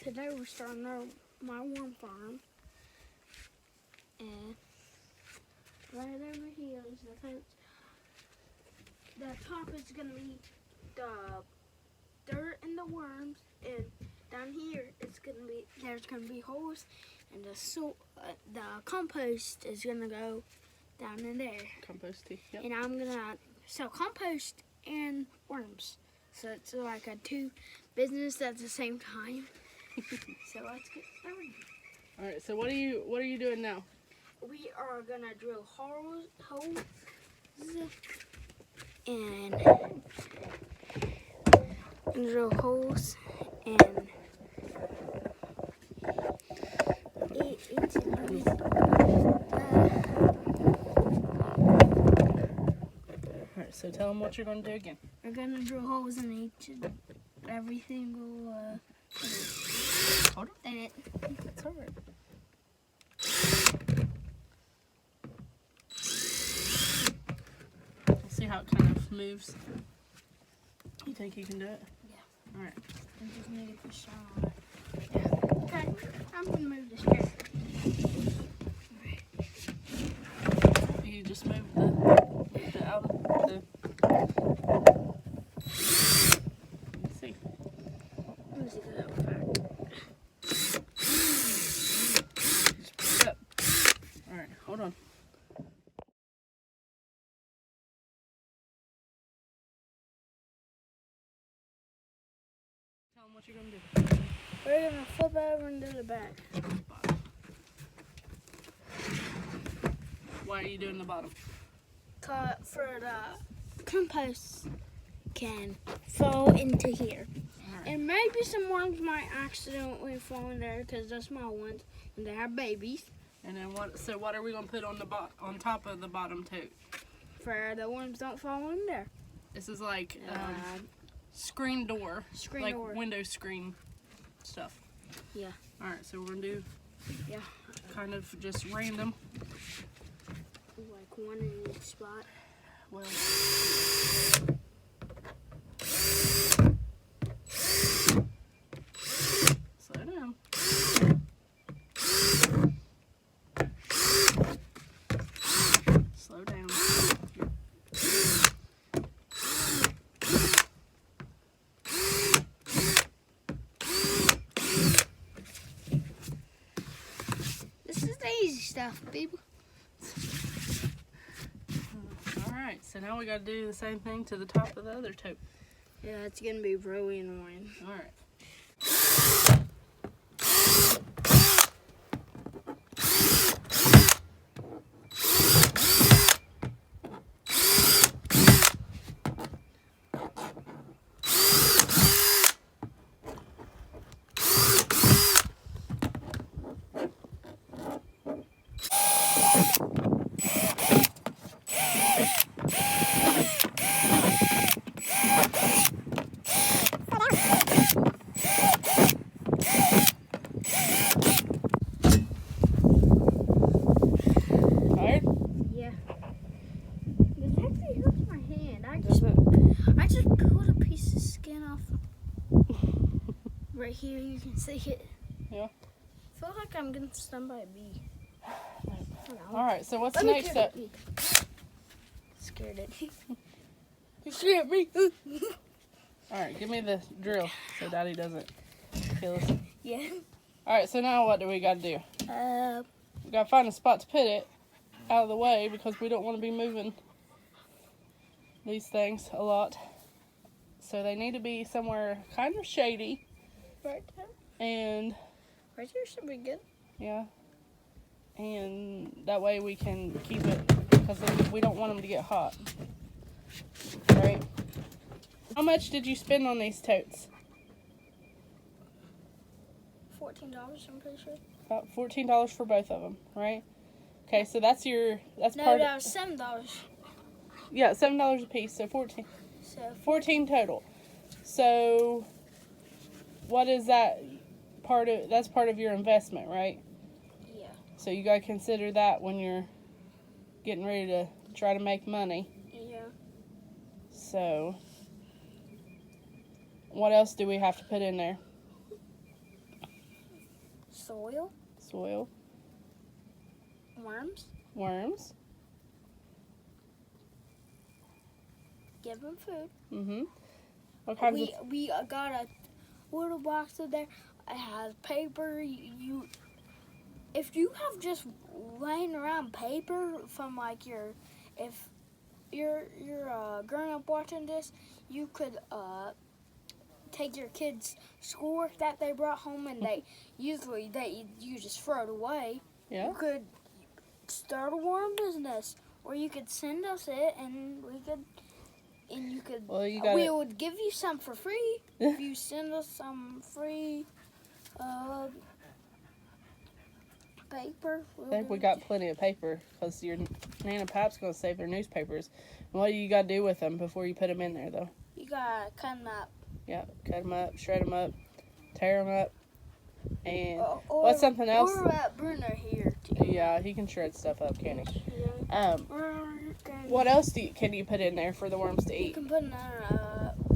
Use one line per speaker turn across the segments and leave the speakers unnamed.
today we're starting my worm farm. And right over here is the fence. The top is going to be the dirt and the worms, and down here there's going to be holes, and the compost is going to go down in there.
Composty, yep.
And I'm going to sell compost and worms. So it's like a two business at the same time. So let's get started.
All right, so what are you doing now?
We are gonna drill holes and drill holes and it's
All right, so tell them what you're going to do again.
we're gonna drill holes in every single
Hold on.
in it.
It's all right. See how it kind of moves? You think you can do it?
Yeah.
All right.
I just need to put shine on it. Yeah. Okay, I'm gonna move this chair.
You just move the out of the. Let's see.
Let me see that one back.
Just put it up. All right, hold on. Tell them what you're gonna do.
We're gonna flip over and do the back.
Why are you doing the bottom?
Cut for the compost can fall into here.
Alright.
And maybe some worms might accidentally fall in there because they're small ones and they have babies.
And then what? So what are we gonna put on on top of the bottom tote?
For the worms don't fall in there.
This is like screen door,
Screen
like
door.
window screen stuff.
Yeah.
All right, so we're gonna do
Yeah.
kind of just random.
Like one in each spot.
Well, slow down. Slow down.
This is the easy stuff, people.
All right, so now we got to do the same thing to the top of the other tote.
Yeah, it's gonna be really annoying.
All right. Tired?
Yeah. This actually hurts my hand. I
Does it?
just pulled a piece of skin off right here. You can see it.
Yeah.
I feel like I'm getting stung by a bee.
All right, so what's
Let
the
me
next
kill
step?
the bee. Scared it. You scared me.
All right, give me the drill so Daddy doesn't kill us.
Yeah.
All right, so now what do we got to do?
Uh,
We got to find a spot to put it out of the way because we don't want to be moving these things a lot. So they need to be somewhere kind of shady
right there.
and
Right here should be good.
yeah, and that way we can keep it because we don't want them to get hot. Right? How much did you spend on these totes?
$14, I'm pretty sure.
About $14 for both of them, right? Okay, so that's
No,
part
that was $7.
yeah, $7 a piece, so 14
So
14 total. So what is that part of? That's part of your investment, right?
yeah.
So you got to consider that when you're getting ready to try to make money.
Yeah.
So what else do we have to put in there?
soil,
soil,
worms,
worms.
give them food.
Mm-hmm. What kinds
We got a little box in there. I have paper. If you have just laying around paper from like if you're grown up watching this, you could take your kids' schoolwork that they brought home and you just throw it away.
Yeah.
You could start a worm business, or you could send us it and you could.
Well, you
We would give you some for free if you send us some free paper.
I think we got plenty of paper because your Nana Pap's going to save their newspapers. What do you got to do with them before you put them in there, though?
You gotta cut them up.
Yeah, cut them up, shred them up, tear them up, and what's something else?
Or that Bruno here, too.
Yeah, he can shred stuff up, can't he?
Yeah.
What else can you put in there for the worms to
You
eat?
can put in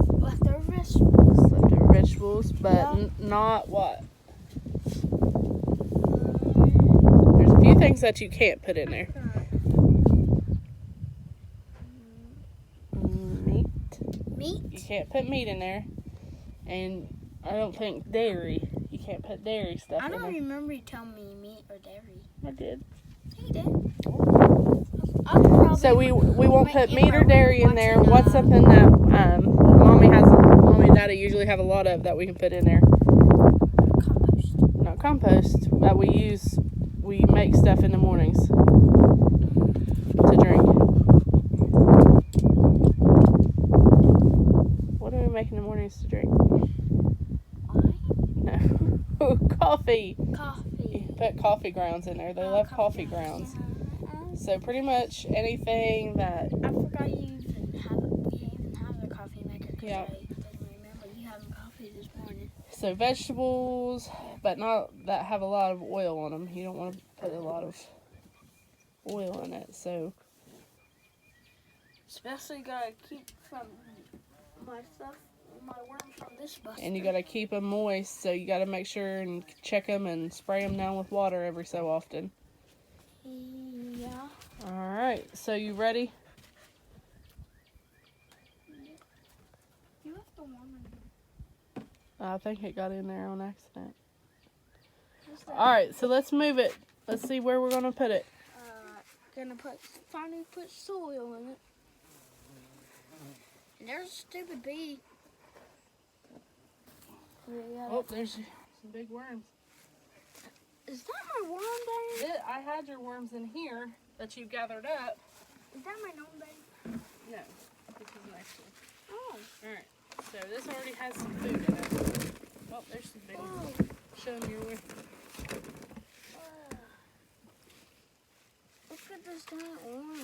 leftover vegetables.
Leftover vegetables, but
Yeah.
not what? There's a few things that you can't put in there. Meat.
Meat?
You can't put meat in there. And I don't think dairy. You can't put dairy stuff
I
in
don't
there.
remember you telling me meat or dairy.
I did.
You did. I'll probably
So we won't put
in
meat
my
or dairy in there.
watching,
What's something that mommy and daddy usually have a lot of that we can put in there?
compost.
Not compost that we use. We make stuff in the mornings to drink. What do we make in the mornings to drink?
Wine?
No. Coffee.
Coffee.
You put coffee grounds in there. They love coffee grounds. So pretty much anything that.
I forgot you even have the coffee maker.
Yeah.
I didn't remember you having coffee this morning.
So vegetables, but not that have a lot of oil on them. You don't want to put a lot of oil in it. So
Especially gotta keep from my worms from this buster.
and you got to keep them moist. So you got to make sure and check them and spray them down with water every so often.
Yeah.
All right. So you ready?
You left the one.
I think it got in there on accident.
What's that?
All right. So let's move it. Let's see where we're gonna put it.
Gonna finally put soil in it. And there's a stupid bee.
Oh, there's some big worms.
Is that my worm bag?
I had your worms in here that you gathered up.
Is that my gnome bag?
No, this is the next one.
Oh.
All right. So this already has some food in it. Oh, there's some big ones. Show them your way.
Look at this giant worm.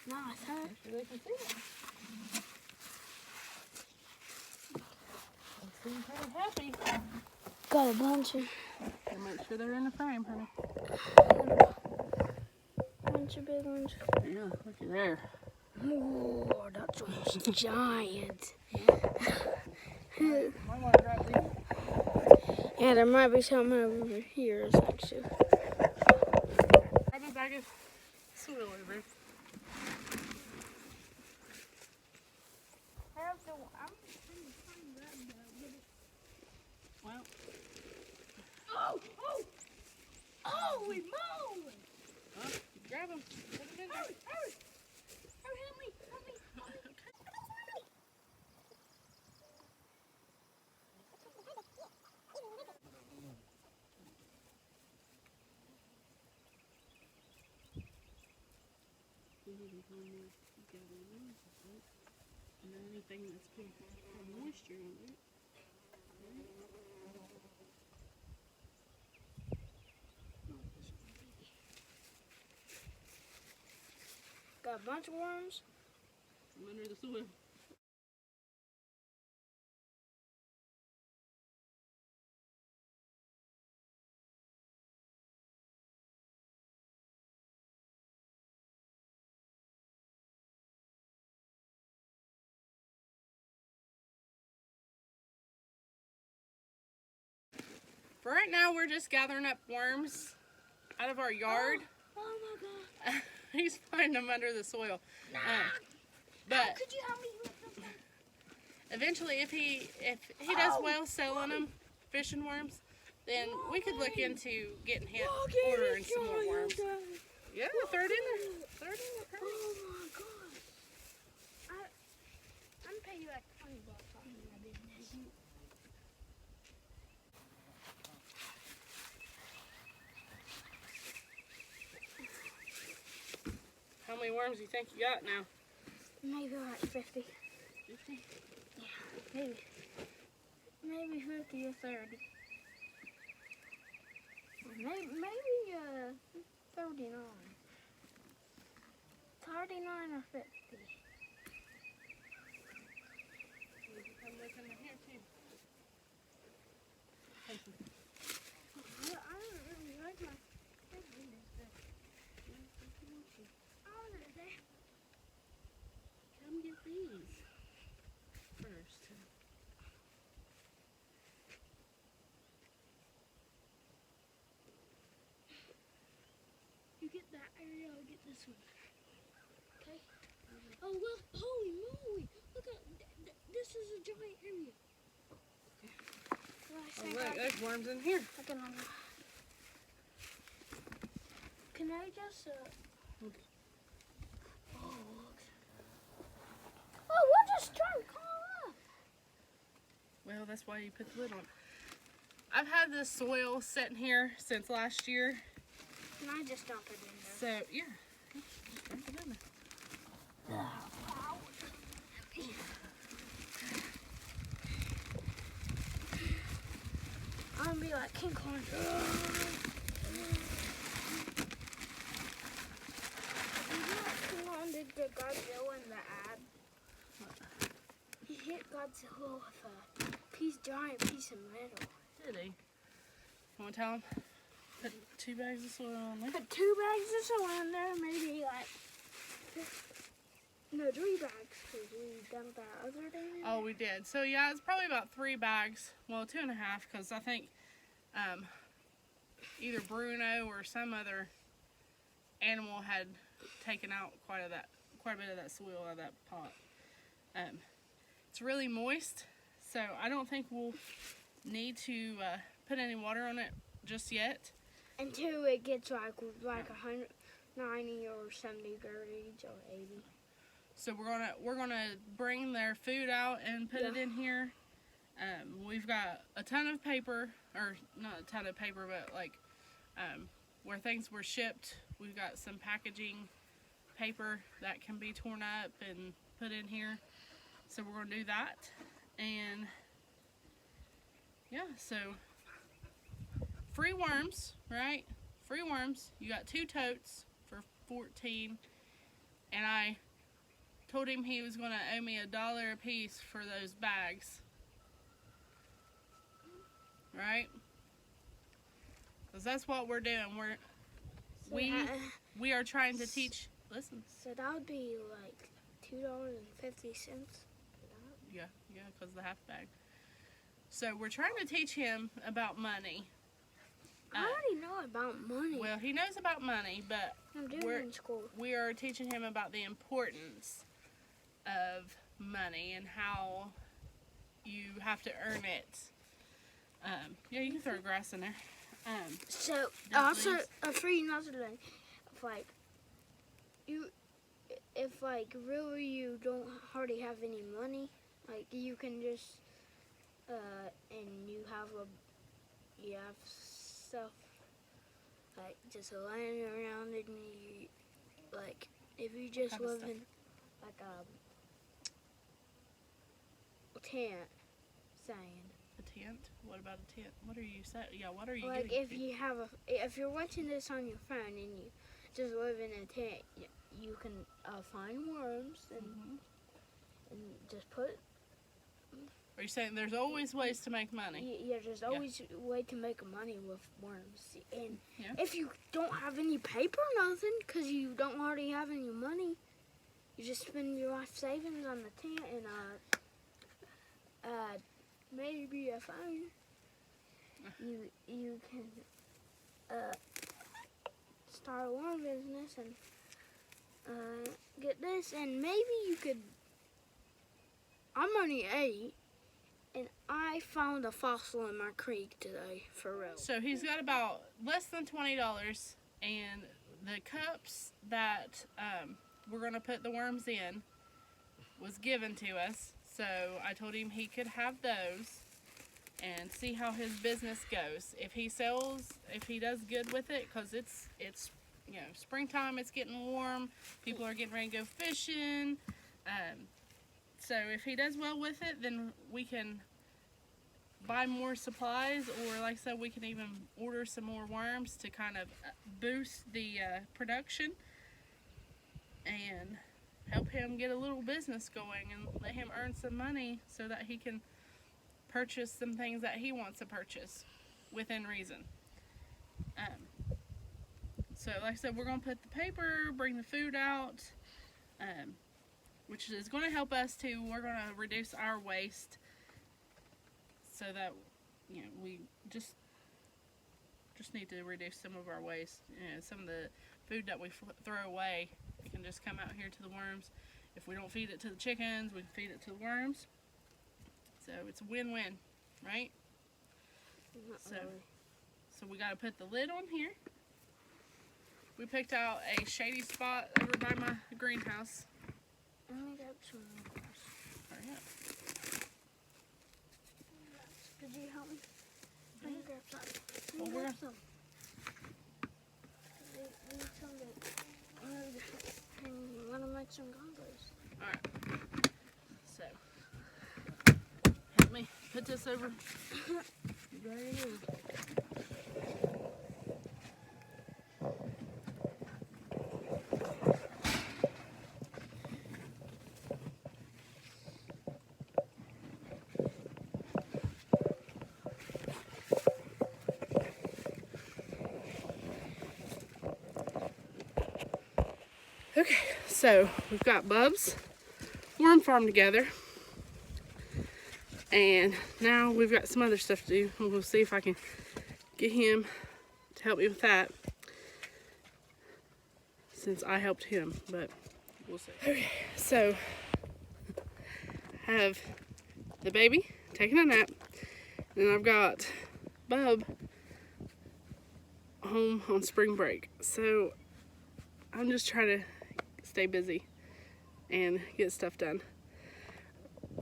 Nice, huh?
Make sure they can see it. They seem pretty happy.
Got a bunch of
Make sure they're in the frame, honey.
big ones.
Yeah, looky there.
Oh, that's almost giant.
Might want to grab these.
Yeah, there might be something over here. Actually.
Grab a bag of soil over here. Well.
Holy moly!
Huh? Grab them. Put them in there.
Hurry! Help me!
And then anything that's been moisture in it.
Got a bunch of worms.
From under the soil. For right now, we're just gathering up worms out of our yard.
Oh my God.
He's finding them under the soil.
Nah.
But
Could you help me with them?
eventually, if he does well selling them, fishing worms, then we could look into getting him ordering some more worms. Yeah, throw it in there. Throw it in there.
Oh my God. I'm paying you like $20 on my business.
How many worms do you think you got now?
Maybe like 50.
50?
Yeah, maybe 50 or 30. Maybe 39. 39 or 50.
You can come look in here too.
I don't really like my business, but
Come get these first.
you get that area, I'll get this one. Okay? Oh, well, holy moly! Look at this is a giant area.
Oh, look, there's worms in here.
Can I just,
Okay.
Oh, look. Oh, we'll just try and call up.
Well, that's why you put the lid on. I've had this soil sitting here since last year.
And I just dump it in there.
So, yeah. Just dump it in there.
I'm gonna be like King Kong. King Kong did get Godzilla in the ad. He hit Godzilla with a giant piece of metal.
Did he? You want to tell him? Put 2 bags of soil on there.
Put 2 bags of soil in there, maybe like 3 bags, because we dumped that other day.
Oh, we did. So, yeah, it's probably about 3 bags. Well, 2.5, because I think either Bruno or some other animal had taken out quite a bit of that soil out of that pot. It's really moist, so I don't think we'll need to put any water on it just yet.
Until it gets like 190 or 70 degrees or 80.
So we're gonna bring their food out and put it in here. We've got a ton of paper, or not a ton of paper, but like where things were shipped, we've got some packaging paper that can be torn up and put in here. So we're gonna do that, and yeah, so free worms, right? Free worms. You got 2 totes for $14, and I told him he was going to owe me $1 a piece for those bags. Right? Because that's what we're doing. We are trying to teach. Listen.
So that would be like $2.50.
Yeah, because the half bag. So we're trying to teach him about money.
I already know about money.
Well, he knows about money, but
I'm doing it in school.
We are teaching him about the importance of money and how you have to earn it. Yeah, you can throw grass in there.
So also a free another thing, if really you don't hardly have any money, like you can just and you have stuff like just laying around, and you like if you just live in like a tent, saying.
A tent? What about a tent? What are you saying? Yeah, what are you
like
getting?
If you're watching this on your phone and you just live in a tent, you can find worms and just put.
Are you saying there's always ways to make money?
Yeah, there's always a way to make money with worms. And
yeah.
If you don't have any paper or nothing, because you don't already have any money, you just spend your life savings on the tent and maybe a phone. you can start a worm business and get this, and maybe you could. I'm only 8, and I found a fossil in my creek today, for real.
So he's got about less than $20, and the cups that we're going to put the worms in was given to us. So I told him he could have those and see how his business goes. If he does good with it, because it's springtime, it's getting warm, people are getting ready to go fishing. So if he does well with it, then we can buy more supplies, or like I said, we can even order some more worms to kind of boost the production and help him get a little business going and let him earn some money so that he can purchase some things that he wants to purchase within reason. So like I said, we're going to put the paper, bring the food out, which is going to help us too. We're going to reduce our waste so that, we just need to reduce some of our waste. Some of the food that we throw away, it can just come out here to the worms. If we don't feed it to the chickens, we can feed it to the worms. So it's a win-win, right?
Not really.
So we got to put the lid on here. We picked out a shady spot over by my greenhouse.
Let me grab some more.
Hurry up.
Could you help me? Let me grab some.
Well,
Let me grab some. We need some to, I want to make some gongos.
Alright. So, help me put this over. There it is. Okay, so we've got Bub's worm farm together, and now we've got some other stuff to do. We'll see if I can get him to help me with that, since I helped him, but we'll see. Okay, so I have the baby taking a nap, and I've got Bub home on spring break. So I'm just trying to stay busy and get stuff done.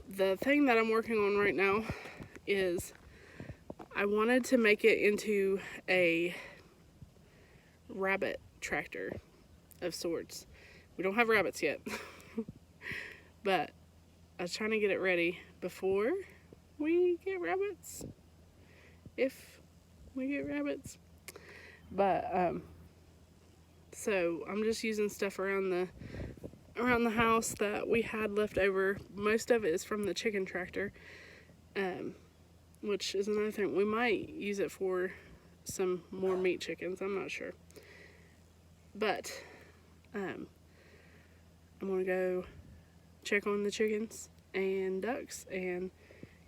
The thing that I'm working on right now is I wanted to make it into a rabbit tractor of sorts. We don't have rabbits yet, but I was trying to get it ready before we get rabbits, if we get rabbits. But so I'm just using stuff around the house that we had left over. Most of it is from the chicken tractor, which is another thing. We might use it for some more meat chickens. I'm not sure. But I'm gonna go check on the chickens and ducks and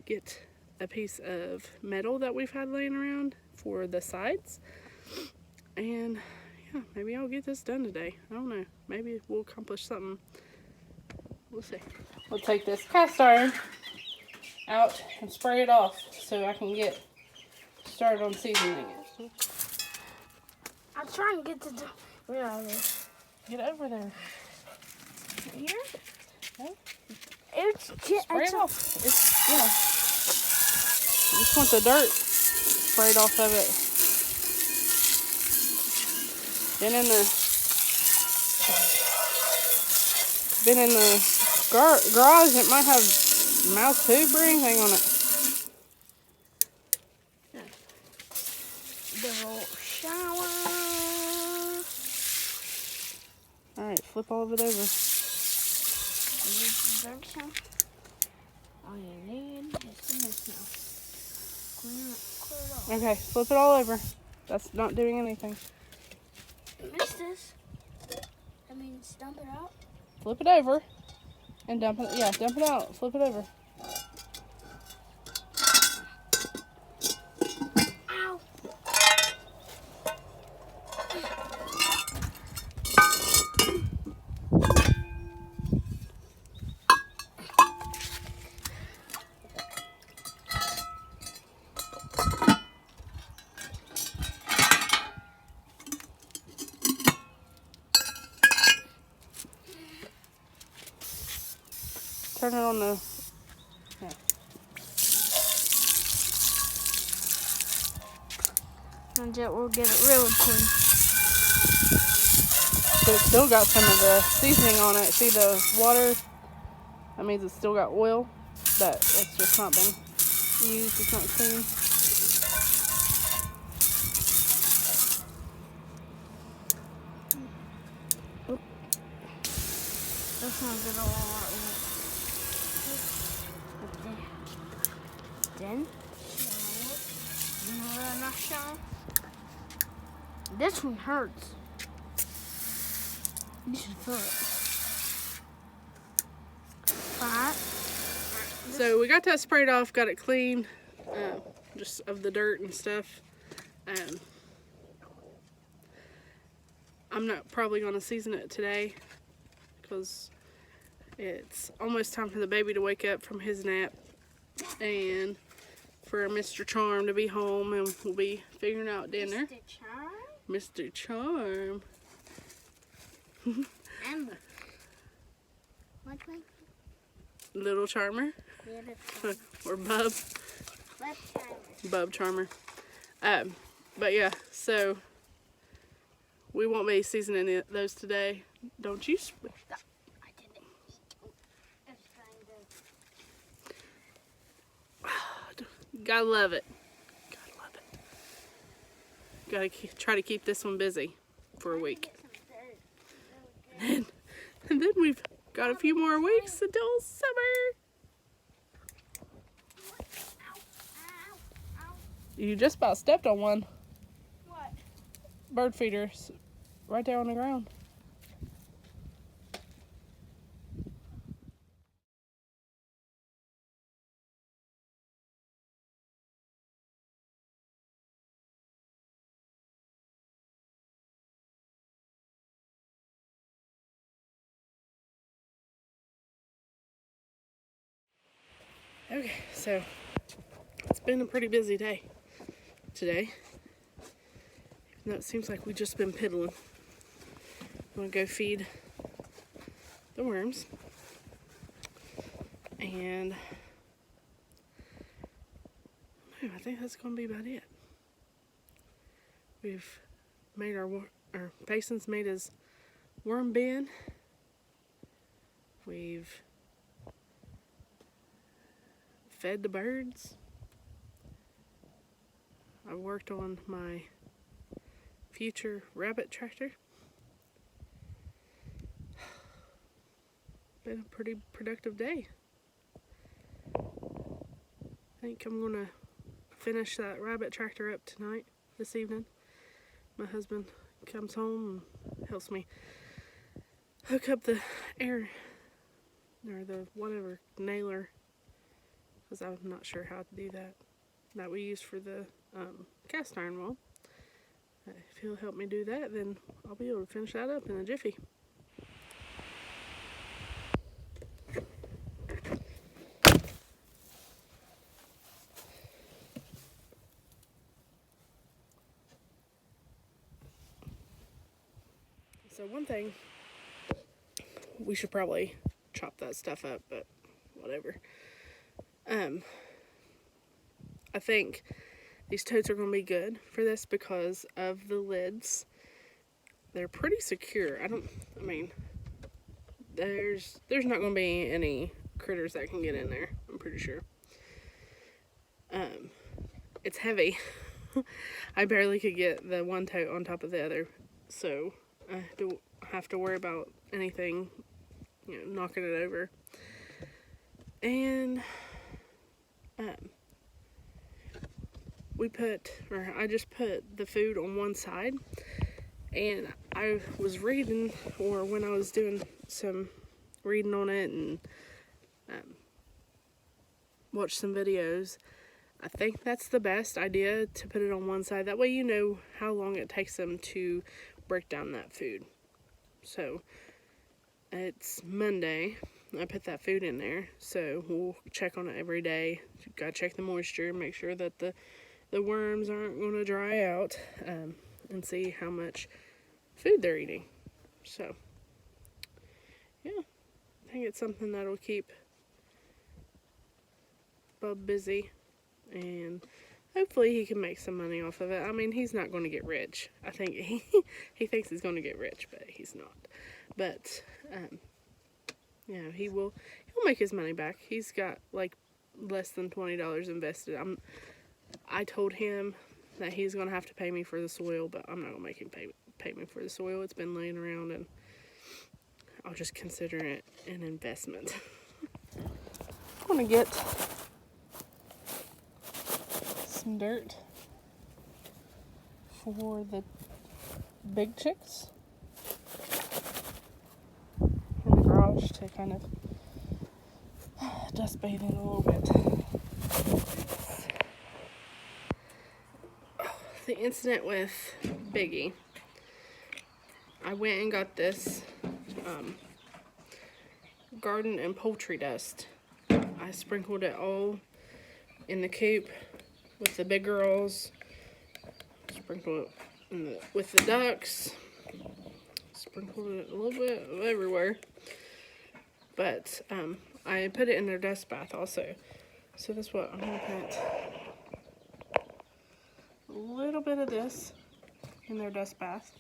get a piece of metal that we've had laying around for the sides. And yeah, maybe I'll get this done today. I don't know. Maybe we'll accomplish something. We'll see. We'll take this cast iron out and spray it off so I can get started on seasoning it.
I'm trying to get to where are they?
Get over there.
Here?
Okay.
It's
Spray it off. It's, you just want the dirt sprayed off of it. Been in the garage, it might have mouse poop or anything on it.
The little shower.
Alright, flip all of it over.
All you need is some mist now. Clear it off.
Okay, flip it all over. That's not doing anything.
Mist this. That means dump it out.
Flip it over and dump it. Yeah, dump it out. Flip it over. turn it on the... Yeah.
And then we'll get it really clean.
So it's still got some of the seasoning on it. See the water? That means it's still got oil, but it's just not been used. It's not clean.
That's not good all Then, this one hurts. You should feel it. But,
So we got that sprayed off, got it clean, just of the dirt and stuff. I'm not probably going to season it today because it's almost time for the baby to wake up from his nap and for Mr. Charm to be home, and we'll be figuring out dinner.
Mr. Charm?
Mr. Charm.
And what?
Little Charmer.
Little
Or Bub.
Charmer.
Bub Charmer. But yeah, so we won't be seasoning those today. Don't you?
I didn't eat. It's kind of...
Gotta love it. Gotta love it. Gotta try to keep this one busy for a week. And then we've got a few more weeks until summer. You just about stepped on one.
What?
Bird feeder right there on the ground. Okay, so it's been a pretty busy day today. Even though it seems like we've just been piddling. I'm gonna go feed the worms. And I think that's gonna be about it. We've made our Payson's made his worm bin. We've fed the birds. I worked on my future rabbit tractor. Been a pretty productive day. I think I'm gonna finish that rabbit tractor up tonight, this evening. My husband comes home and helps me hook up the air, or the whatever, nailer, because I'm not sure how to do that we use for the cast iron wall. If he'll help me do that, then I'll be able to finish that up in a jiffy. So one thing, we should probably chop that stuff up, but whatever. I think these totes are going to be good for this because of the lids. They're pretty secure. I mean, there's not going to be any critters that can get in there, I'm pretty sure. It's heavy. I barely could get the one tote on top of the other, so I don't have to worry about anything, knocking it over. And I just put the food on one side, and I was reading, or when I was doing some reading on it and watched some videos, I think that's the best idea, to put it on one side. That way you know how long it takes them to break down that food. So it's Monday. I put that food in there, so we'll check on it every day. Gotta check the moisture, make sure that the worms aren't going to dry out, and see how much food they're eating. So yeah, I think it's something that'll keep Bub busy, and hopefully he can make some money off of it. I mean, he's not going to get rich. I think he thinks he's going to get rich, but he's not. But you know, he'll make his money back. He's got like less than $20 invested. I told him that he's going to have to pay me for the soil, but I'm not going to make him pay me for the soil. It's been laying around, and I'll just consider it an investment. I'm going to get some dirt for the big chicks in the garage to kind of dust bathe in a little bit. The incident with Biggie, I went and got this garden and poultry dust. I sprinkled it all in the coop with the big girls, sprinkled it with the ducks, sprinkled it a little bit everywhere, but I put it in their dust bath also. So that's what I'm going to put a little bit of this in their dust bath.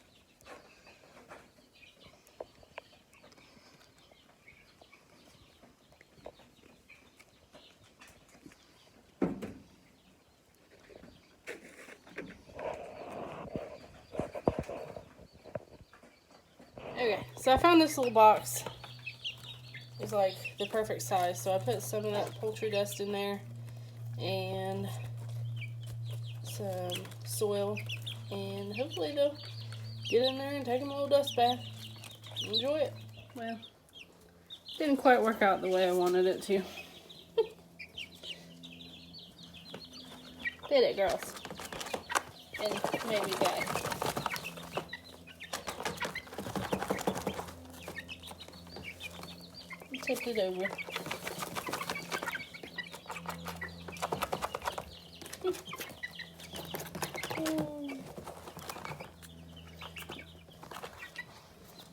Okay, so I found this little box. It's like the perfect size, so I put some of that poultry dust in there and some soil, and hopefully they'll get in there and take them a little dust bath. Enjoy it. Well, didn't quite work out the way I wanted it to. Did it, girls? And maybe guys. Tipped it over.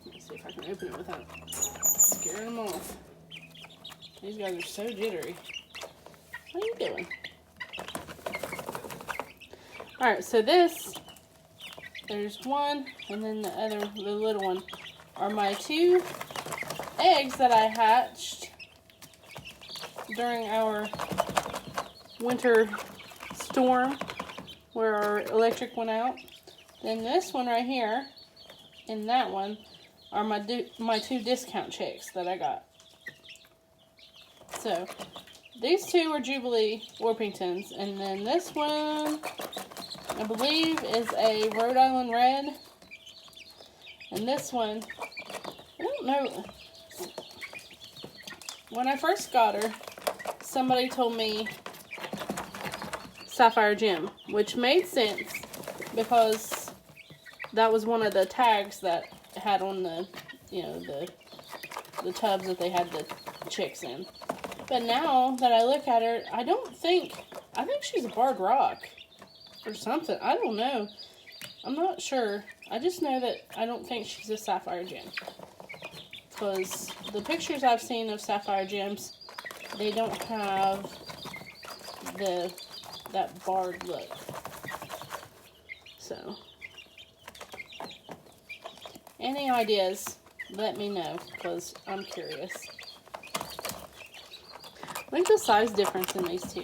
Let's see if I can open it without scaring them off. These guys are so jittery. What are you doing? Alright, so this, there's one, and then the little one, are my two eggs that I hatched during our winter storm where our electric went out. Then this one right here and that one are my two discount chicks that I got. So these two are Jubilee Orpingtons, and then this one I believe is a Rhode Island Red, and this one I don't know. When I first got her, somebody told me Sapphire Gem, which made sense because that was one of the tags that had on the, you know, the tubs that they had the chicks in. But now that I look at her, I think she's a barred rock or something. I don't know. I'm not sure. I just know that I don't think she's a Sapphire Gem. Because the pictures I've seen of Sapphire Gems, they don't have that barred look. So, any ideas, let me know, because I'm curious. Look at the size difference in these two.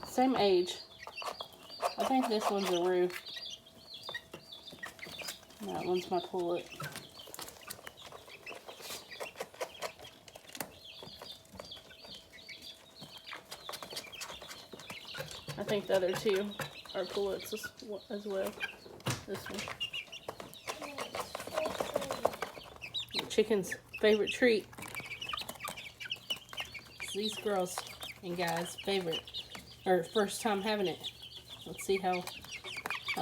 Same age. I think this one's a Roo. That one's my pullet. I think the other two are pullets as well. This one. The chicken's favorite treat. It's these girls and guys' favorite, or first time having it. Let's see how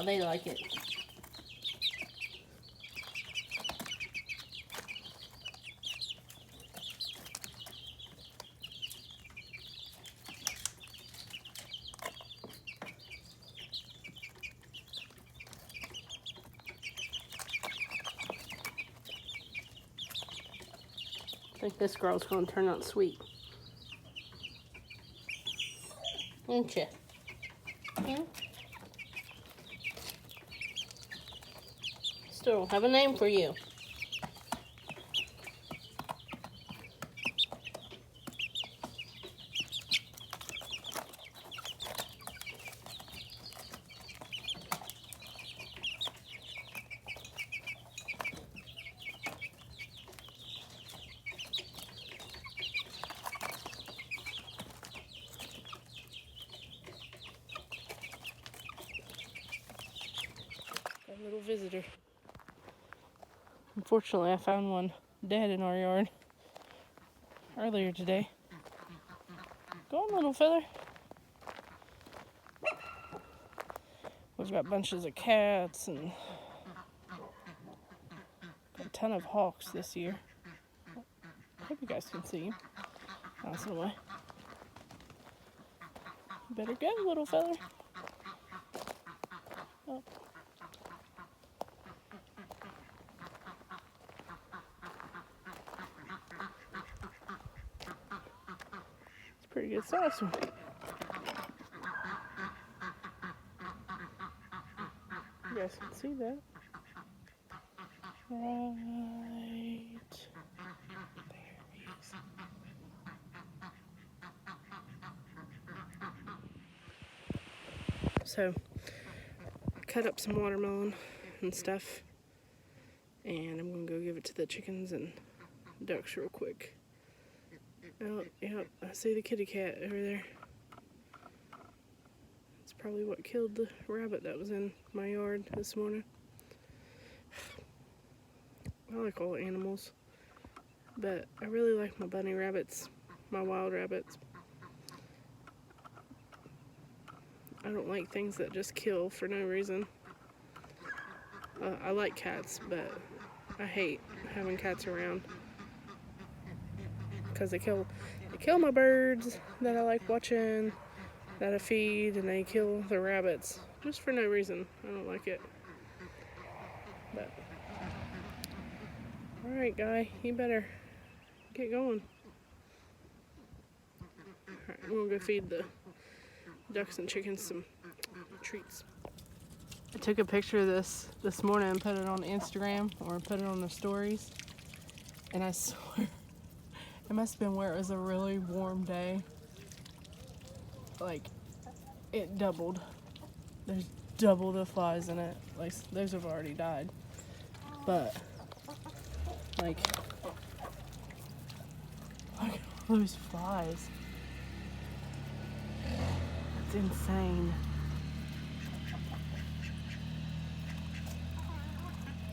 they like it. I think this girl's going to turn out sweet.
Ain't you? Hmm? Still have a name for you. A little visitor. Unfortunately, I found one dead in our yard earlier today. Go on, little feather. We've got bunches of cats and a ton of hawks this year. Hope you guys can see him. Nice and away. Better go, little feather. Oh. It's a pretty good size one. You guys can see that. Right there he is. So, cut up some watermelon and stuff, and I'm gonna go give it to the chickens and ducks real quick. Oh, yep, I see the kitty cat over there. It's probably what killed the rabbit that was in my yard this morning. I like all animals, but I really like my bunny rabbits, my wild rabbits. I don't like things that just kill for no reason. I like cats, but I hate having cats around because they kill my birds that I like watching, that I feed, and they kill the rabbits just for no reason. I don't like it. But all right, guy, you better get going. All right, we're gonna go feed the ducks and chickens some treats. I took a picture of this morning and put it on Instagram, or put it on the stories, and I swear it must have been where it was a really warm day. Like, it doubled. There's double the flies in it. Like, those have already died, but like, look at all those flies. It's insane.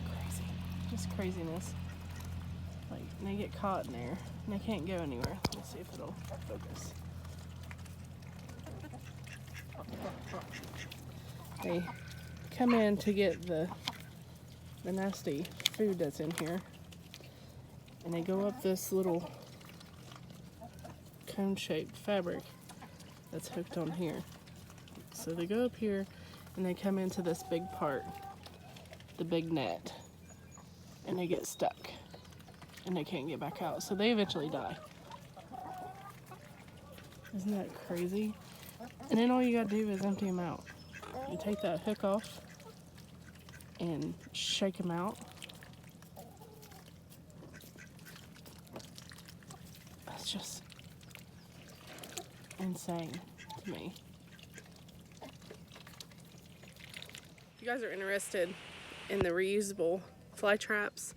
Crazy. Just craziness. Like, they get caught in there and they can't go anywhere. Let me see if it'll focus. They come in to get the nasty food that's in here, and they go up this little cone-shaped fabric that's hooked on here. So they go up here and they come into this big part, the big net, and they get stuck and they can't get back out, so they eventually die. Isn't that crazy? And then all you gotta do is empty them out. You take that hook off and shake them out. That's just insane to me. If you guys are interested in the reusable fly traps,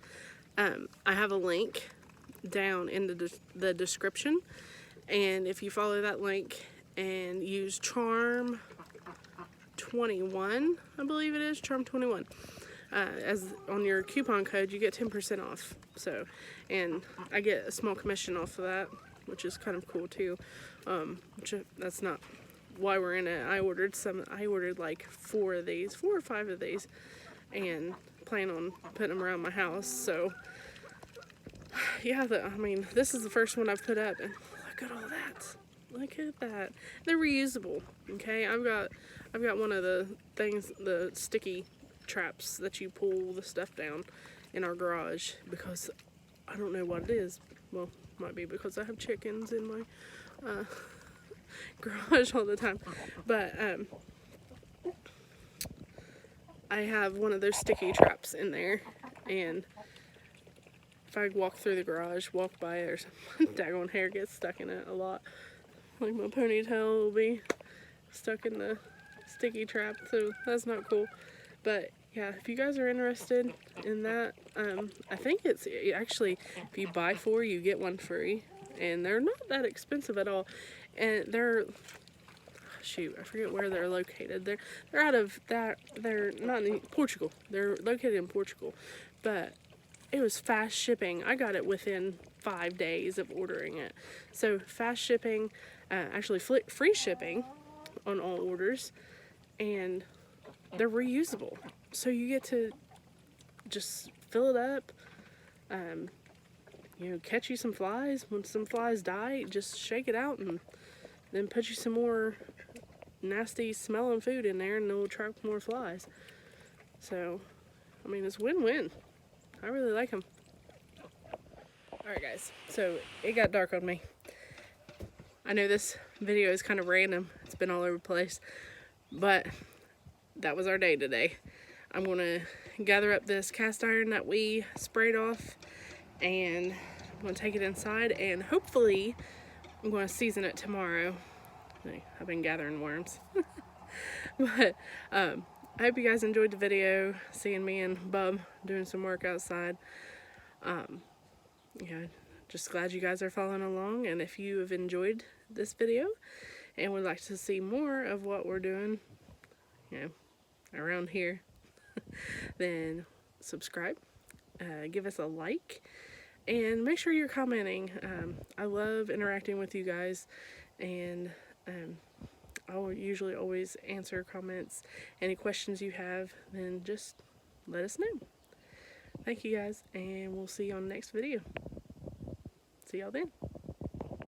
I have a link down in the description, and if you follow that link and use Charm 21, I believe it is, Charm 21, as on your coupon code, you get 10% off. So, and I get a small commission off of that, which is kind of cool too. That's not why we're in it. I ordered like 4 or 5 of these, and plan on putting them around my house. So yeah, this is the first one I've put up, and look at all that. Look at that. They're reusable. Okay, I've got one of the things, the sticky traps that you pull the stuff down in our garage, because I don't know what it is. Well, might be because I have chickens in garage all the time. But I have one of those sticky traps in there, and if I walk through the garage, walk by it, or something, daggone hair gets stuck in it a lot. Like my ponytail will be stuck in the sticky trap, so that's not cool. But yeah, if you guys are interested in that, I think it's actually, if you buy 4, you get 1 free, and they're not that expensive at all. And they're, shoot, I forget where they're located. They're out of that. They're not in Portugal. They're located in Portugal, but it was fast shipping. I got it within 5 days of ordering it. So fast shipping, actually free shipping on all orders, and they're reusable. So you get to just fill it up, you know, catch you some flies. When some flies die, just shake it out and then put you some more nasty smelling food in there, and it'll attract more flies. So, I mean, it's win-win. I really like them. Alright guys, so it got dark on me. I know this video is kind of random. It's been all over the place. But that was our day today. I'm going to gather up this cast iron that we sprayed off, and I'm going to take it inside, and hopefully I'm going to season it tomorrow. I've been gathering worms. But I hope you guys enjoyed the video, seeing me and Bub doing some work outside. Yeah, just glad you guys are following along, and if you have enjoyed this video and would like to see more of what we're doing, you know, around here, then subscribe, give us a like, and make sure you're commenting. I love interacting with you guys, and I'll usually always answer comments. Any questions you have, then just let us know. Thank you guys, and we'll see you on the next video. See y'all then.